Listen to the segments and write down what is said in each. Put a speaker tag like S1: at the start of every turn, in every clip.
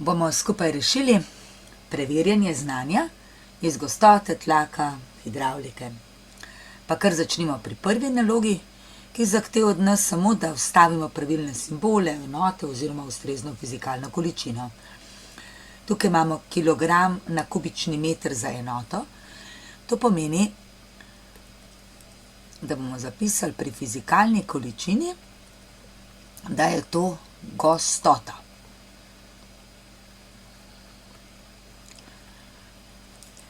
S1: bomo skupaj rešili preverjanje znanja iz gostote, tlaka, hidravlike. Pa kar začnimo pri prvi nalogi, ki zahteva od nas samo, da vstavimo pravilne simbole, enote oziroma ustrezno fizikalno količino. Tukaj imamo kilogram na kubični meter za enoto. To pomeni, da bomo zapisali pri fizikalni količini, da je to gostota.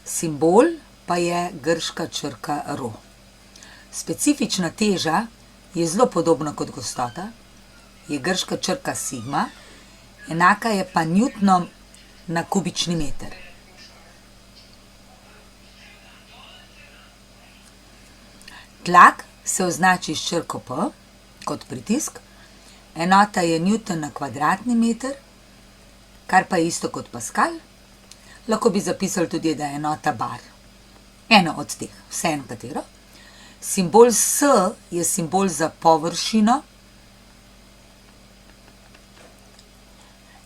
S1: Simbol pa je grška črka rho. Specifična teža je zelo podobna kot gostota, je grška črka sigma, enaka je pa newtonom na kubični meter. Tlak se označi s črko P kot pritisk, enota je newton na kvadratni meter, kar pa je isto kot Pascal. Lahko bi zapisali tudi, da je enota bar. Eno od teh, vseeno katero. Simbol S je simbol za površino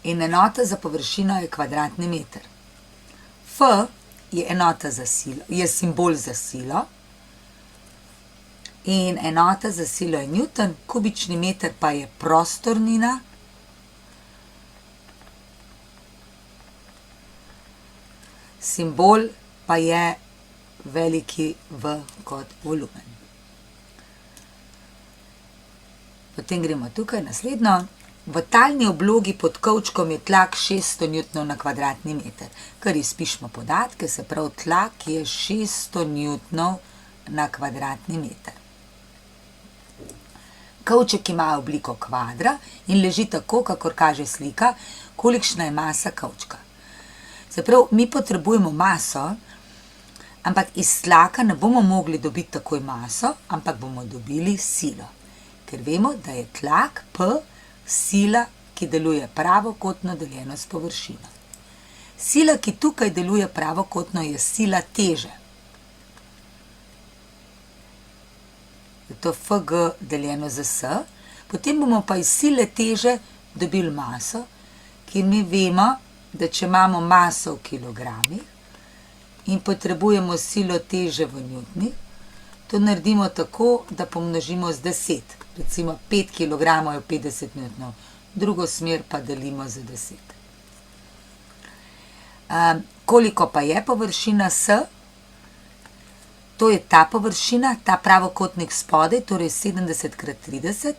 S1: in enota za površino je kvadratni meter. F je enota za silo, je simbol za silo in enota za silo je newton, kubični meter pa je prostornina. Simbol pa je veliki V kot volumen. Potem gremo tukaj naslednjo. V talni oblogi pod kovčkom je tlak 600 newtonov na kvadratni meter. Kar izpišemo podatke, se pravi tlak je 600 newtonov na kvadratni meter. Kovček ima obliko kvadra in leži tako, kakor kaže slika, kolikšna je masa kovčka. Se pravi, mi potrebujemo maso, ampak iz tlaka ne bomo mogli dobiti takoj maso, ampak bomo dobili silo. Ker vemo, da je tlak P sila, ki deluje pravokotno deljeno s površino. Sila, ki tukaj deluje pravokotno, je sila teže. Je to Fg deljeno z S. Potem bomo pa iz sile teže dobili maso, ki mi vemo, da če imamo maso v kilogramih in potrebujemo silo teže v newtonih, to naredimo tako, da pomnožimo z 10. Recimo 5 kg je 50 newtonov, drugo smer pa delimo z 10. Koliko pa je površina S? To je ta površina, ta pravokotnik spodaj, torej 70 krat 30.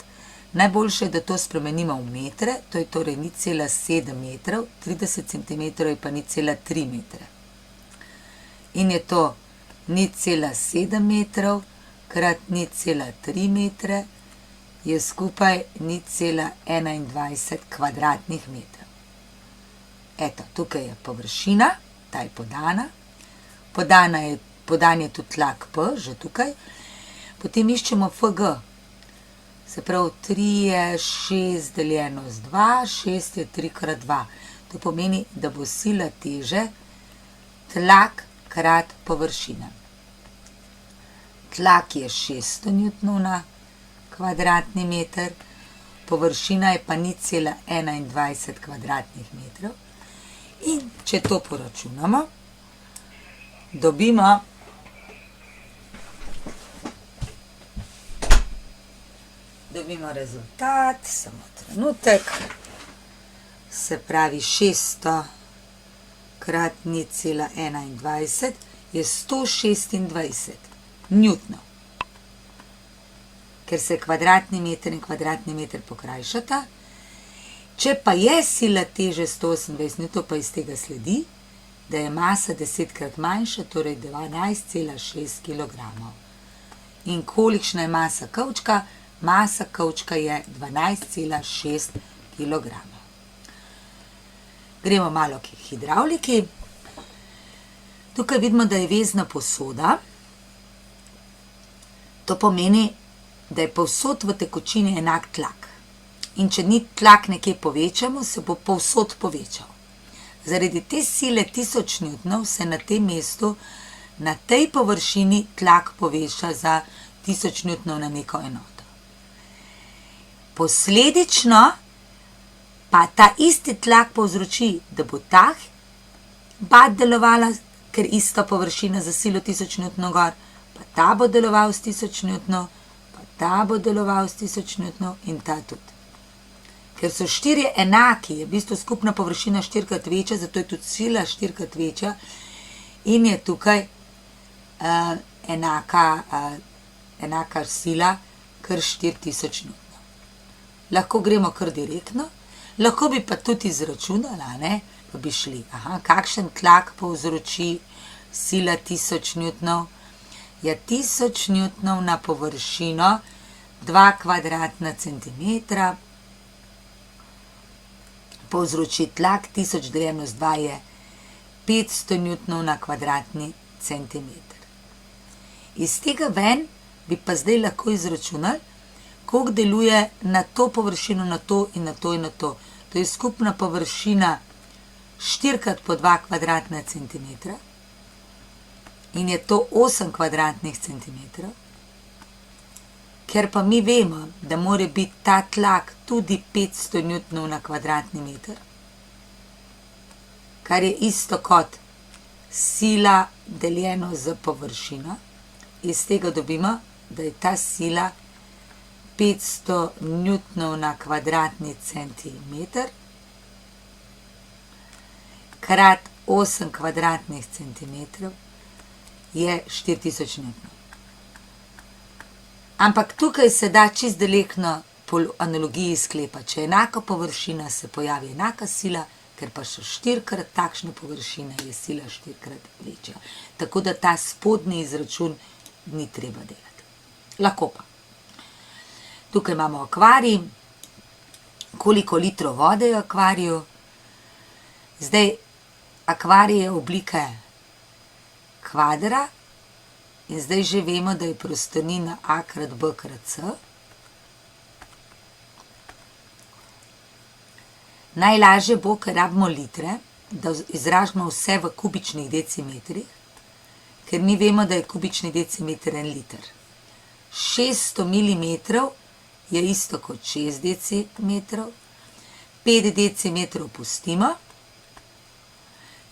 S1: Najboljše je, da to spremenimo v metre, to je torej 0,7 metrov, 30 cm je pa 0,3 metre. In je to 0,7 metrov krat 0,3 metre je skupaj 0,21 kvadratnih metrov. Eto, tukaj je površina, ta je podana. Podan je tudi tlak P, že tukaj. Potem iščemo Fg. Se pravi, 3 je 6 deljeno z 2, 6 je 3 krat 2. To pomeni, da bo sila teže tlak krat površina. Tlak je 600 newtonov na kvadratni meter, površina je pa 0,21 kvadratnih metrov. In če to poračunamo, dobimo rezultat, samo trenutek, se pravi 600 krat 0,21 je 126 newtonov. Ker se kvadratni meter in kvadratni meter pokrajšata. Če pa je sila teže 128 newtonov, pa iz tega sledi, da je masa 10krat manjša, torej 12,6 kg. In kolikšna je masa kovčka? Masa kovčka je 12,6 kg. Gremo malo k hidravliki. Tukaj vidimo, da je vezna posoda. To pomeni, da je povsod v tekočini enak tlak. In če ni tlak nekje povečamo, se bo povsod povečal. Zaradi te sile 1000 newtonov se na tem mestu, na tej površini tlak poveča za 1000 newtonov na neko enoto. Posledično pa ta isti tlak povzroči, da bo ta bat delovala, ker ista površina za silo 1000 Newtonov gor, pa ta bo deloval s 1000 Newtonov, pa ta bo deloval s 1000 Newtonov in ta tudi. Ker so štirje enaki, je v bistvu skupna površina 4-krat večja, zato je tudi sila 4-krat večja in je tukaj enaka sila kar 4000 Newtonov. Lahko gremo kar direktno, lahko bi pa tudi izračunala, ne? Pa bi šli, kakšen tlak povzroči sila 1000 Newtonov? Ja, 1000 Newtonov na površino 2 kvadratna centimetra povzroči tlak, 1000 deljeno z 2 je 500 Newtonov na kvadratni centimeter. Iz tega ven bi pa zdaj lahko izračunali, koliko deluje na to površino, na to in na to in na to. To je skupna površina 4-krat po 2 kvadratna centimetra in je to 8 kvadratnih centimetrov. Ker pa mi vemo, da mora biti ta tlak tudi 500 Newtonov na kvadratni meter, kar je isto kot sila deljeno z površino, iz tega dobimo, da je ta sila 500 Newtonov na kvadratni centimeter krat 8 kvadratnih centimetrov je 4000 Newtonov. Ampak tukaj se da čist direktno po analogiji sklepa. Če je enaka površina, se pojavi enaka sila, ker pa še 4-krat takšne površine je sila 4-krat večja. Tako da ta spodnji izračun ni treba delati. Lahko pa. Tukaj imamo akvarij, koliko litrov vode je v akvariju. Zdaj, akvarij je oblike kvadra in zdaj že vemo, da je prostornina A krat B krat C. Najlažje bo, ker rabimo litre, da izražimo vse v kubičnih decimetrih, ker mi vemo, da je kubični decimeter 1 liter. 600 mm je isto kot 6 decimetrov, 5 decimetrov pustimo,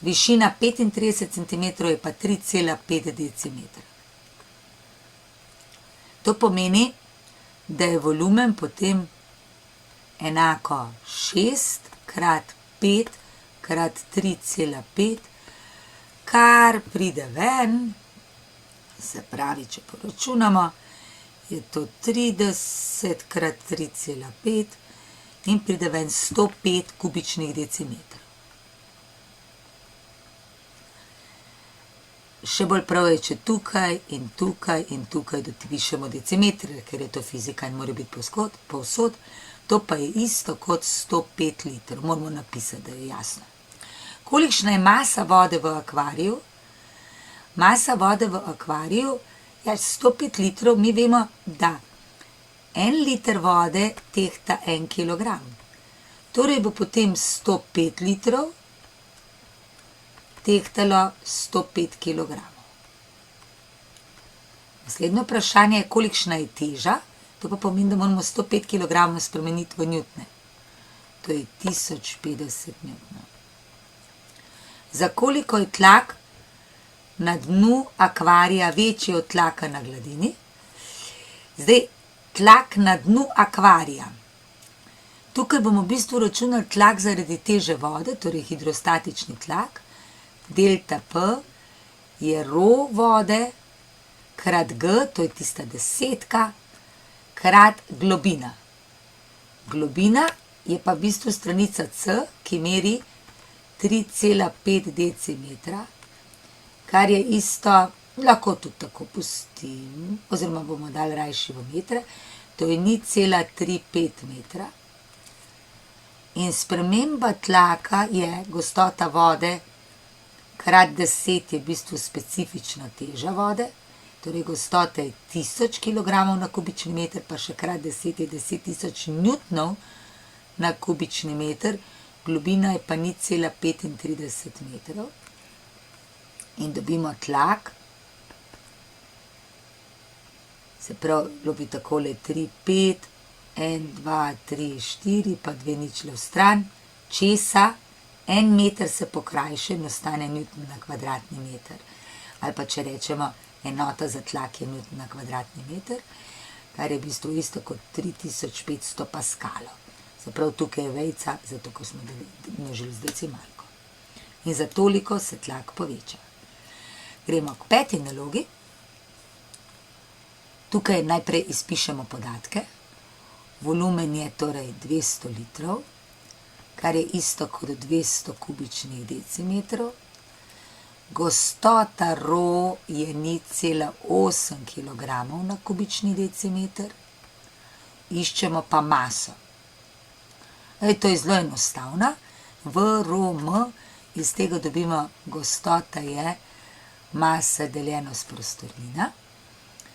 S1: višina 35 cm je pa 3,5 decimetra. To pomeni, da je volumen potem enako 6 krat 5 krat 3,5, kar pride ven, se pravi, če poračunamo, je to 30 krat 3,5 in pride ven 105 kubičnih decimetrov. Še bolj prav je, če tukaj in tukaj in tukaj dopišemo decimetre, ker je to fizika in mora biti povsod, to pa je isto kot 105 litrov. Moramo napisati, da je jasno. Kolikšna je masa vode v akvariju? Masa vode v akvariju je 105 litrov, mi vemo, da 1 liter vode tehta 1 kilogram. Torej bo potem 105 litrov tehtalo 105 kg. Naslednje vprašanje je, kolikšna je teža. To pa pomeni, da moramo 105 kg spremeniti v newtone. To je 1050 newtonov. Za koliko je tlak na dnu akvarija večji od tlaka na gladini? Zdaj, tlak na dnu akvarija. Tukaj bomo v bistvu računali tlak zaradi teže vode, torej hidrostatični tlak. Delta P je rho vode krat G, to je tista desetka, krat globina. Globina je pa v bistvu stranica C, ki meri 3,5 decimetra, kar je isto, lahko tudi tako pustim, oziroma bomo dali rajši v metre, to je 0,35 metra. In sprememba tlaka je gostota vode krat 10 je v bistvu specifična teža vode, torej gostota je 1000 kg na kubični meter, pa še krat 10 je 10.000 newtonov na kubični meter, globina je pa 0,35 metrov. In dobimo tlak, se pravi, bilo bi takole 3, 5, 1, 2, 3, 4, pa 2 ničle v stran, česa 1 meter se pokrajša in ostane newton na kvadratni meter. Ali pa če rečemo, enota za tlak je newton na kvadratni meter, kar je v bistvu isto kot 3500 paskalov. Zaprav tukaj je vejca, zato ko smo množili z decimalko. In za toliko se tlak poveča. Gremo k 5. nalogi. Tukaj najprej izpišemo podatke. Volumen je torej 200 litrov, kar je isto kot 200 kubičnih decimetrov. Gostota ρ je 0,8 kg na kubični decimeter. Iščemo pa maso. To je zelo enostavno. Vrm, iz tega dobimo gostota je masa deljeno s prostornina.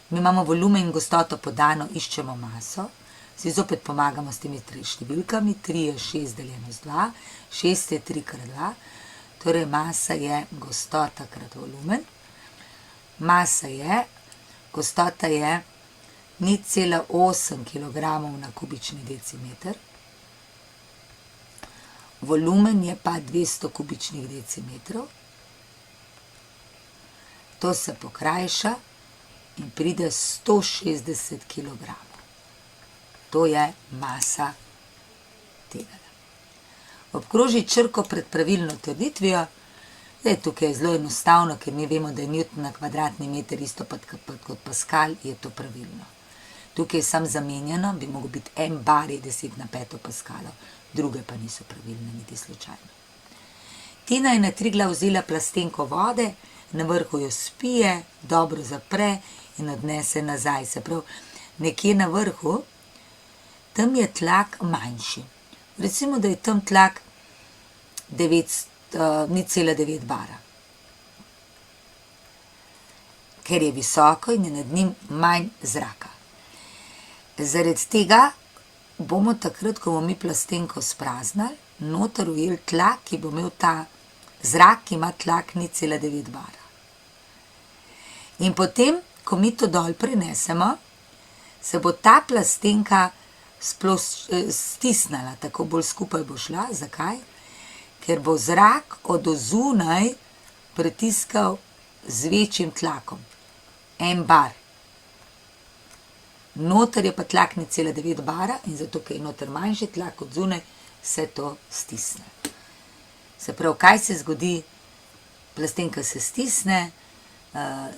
S1: Mi imamo volumen in gostoto podano, iščemo maso. Si zopet pomagamo s temi številkami. 3 je 6 deljeno z 2, 6 je 3 krat 2, torej masa je gostota krat volumen. Gostota je 0,8 kg na kubični decimeter. Volumen je pa 200 kubičnih decimetrov. To se pokrajša in pride 160 kg. To je masa tega. Obkroži črko pred pravilno trditvijo. Tukaj je zelo enostavno, ker mi vemo, da je newton na kvadratni meter isto kot paskal, je to pravilno. Tukaj je samo zamenjeno, bi mogel biti 1 bar je 10 na 5 paskalov, druge pa niso pravilne, niti slučajno. Tina je na Triglav vzela plastenko vode, na vrhu jo spije, dobro zapre in odnese nazaj. Se pravi, nekje na vrhu, tam je tlak manjši. Recimo, da je tam tlak 0,9 bara. Ker je visoko in je nad njim manj zraka. Zaradi tega bomo takrat, ko bomo mi plastenko spraznali, noter ujeli tlak, ki bo imel ta zrak, ki ima tlak 0,9 bara. In potem, ko mi to dol prinesemo, se bo ta plastenka stisnila, tako bolj skupaj bo šla. Zakaj? Ker bo zrak od ozunaj pritiskal z večjim tlakom. 1 bar. Noter je pa tlak 0,9 bara in zato, ker je noter manjši tlak od zunaj, se to stisne. Se pravi, kaj se zgodi? Plastenka se stisne,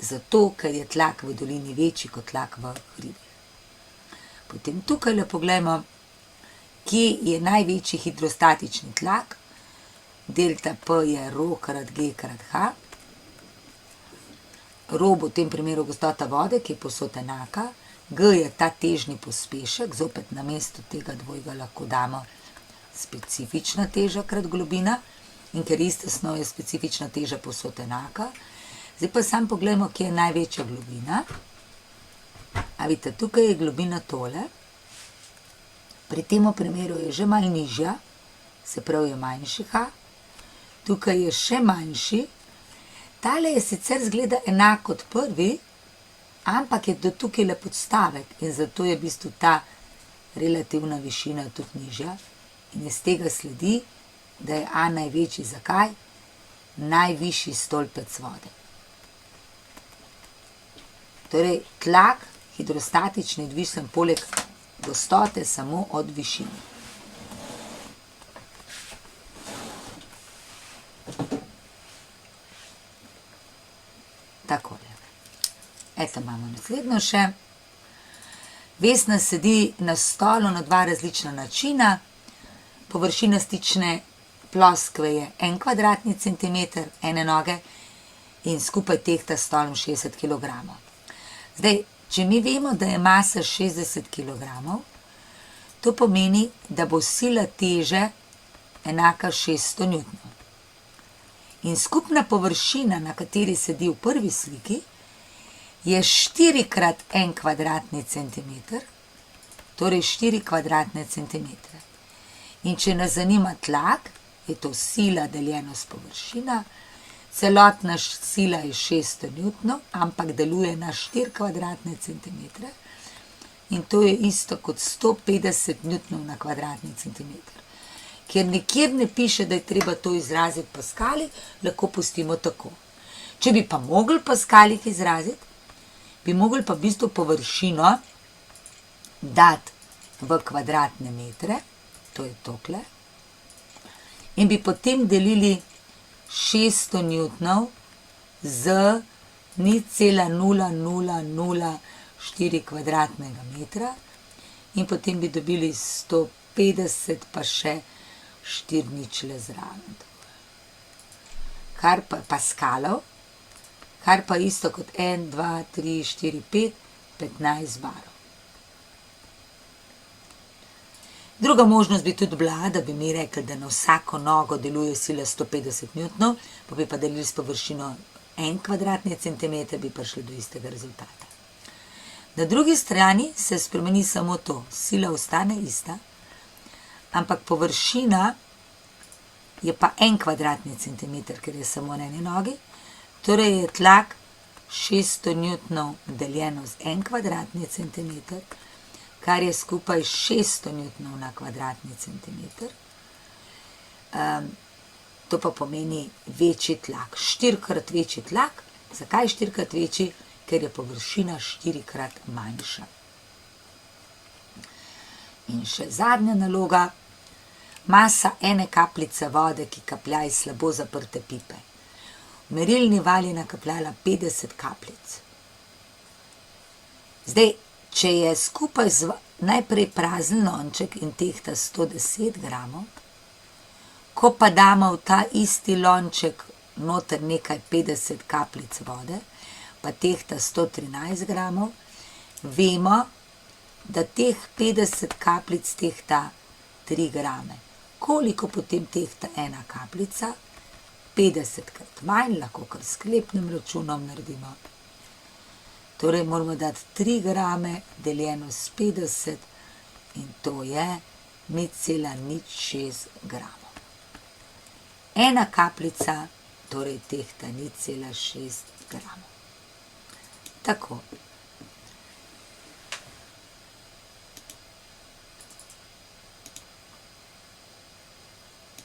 S1: zato, ker je tlak v dolini večji kot tlak v hribih. Potem tukaj pogledamo, kje je največji hidrostatični tlak. Delta P je ρ krat G krat H. ρ bo v tem primeru gostota vode, ki je povsod enaka. G je ta težni pospešek, zopet na mesto tega dvojega lahko damo specifična teža krat globina. In ker ista snov je specifična teža povsod enaka. Zdaj pa samo pogledamo, kje je največja globina. A vidite, tukaj je globina tole. Pri tem primeru je že malo nižja, se pravi je manjši H. Tukaj je še manjši. Tale je sicer zgleda enak kot prvi, ampak je do tukaj le podstavek in zato je v bistvu ta relativna višina tudi nižja. In iz tega sledi, da je A največji. Zakaj? Najvišji stolpec vode. Torej, tlak hidrostatični je odvisen poleg gostote samo od višine. Takole. Eto imamo naslednjo še. Vesna sedi na stolu na 2 različna načina. Površina stične ploskve je 1 kvadratni centimeter, ene noge, in skupaj tehta stolom 60 kg. Zdaj, če mi vemo, da je masa 60 kg, to pomeni, da bo sila teže enaka 600 newtonov. In skupna površina, na kateri sedi v prvi sliki, je 4 krat 1 kvadratni centimeter, torej 4 kvadratne centimetre. In če nas zanima tlak, je to sila deljeno s površina. Celotna sila je 600 newtonov, ampak deluje na 4 kvadratne centimetre. in to je isto kot 150 newtonov na kvadratni centimeter. Ker nikjer ne piše, da je treba to izraziti v paskalih, lahko pustimo tako. Če bi pa mogli v paskalih izraziti, bi mogli pa v bistvu površino dati v kvadratne metre, to je tokle, in bi potem delili 600 newtonov z 0,0004 kvadratnega metra in potem bi dobili 150 pa še 4 ničle zraven. Kar pa paskalov, kar pa isto kot 1, 2, 3, 4, 5, 15 barov. Druga možnost bi tudi bila, da bi mi rekli, da na vsako nogo deluje sila 150 newtonov, pa bi pa delili s površino 1 kvadratni centimeter, bi prišli do istega rezultata. Na drugi strani se spremeni samo to, sila ostane ista, ampak površina je pa 1 kvadratni centimeter, ker je samo na eni nogi, torej je tlak 600 newtonov deljeno z 1 kvadratni centimeter, kar je skupaj 600 newtonov na kvadratni centimeter. To pa pomeni večji tlak, 4-krat večji tlak. Zakaj 4-krat večji? Ker je površina 4-krat manjša. In še zadnja naloga, masa ene kapljice vode, ki kaplja iz slabo zaprte pipe. V merilni valj je nakapljala 50 kapljic. Zdaj, če je skupaj najprej prazen lonček in tehta 110 gramov, ko pa damo v ta isti lonček noter nekaj 50 kapljic vode, pa tehta 113 gramov, vemo, da teh 50 kapljic tehta 3 grame. Koliko potem tehta ena kapljica? 50-krat manj, lahko kar s sklepnim računom naredimo. Torej moramo dati 3 grame deljeno s 50 in to je 0,06 gramov. Ena kapljica torej tehta 0,6 gramov. Tako.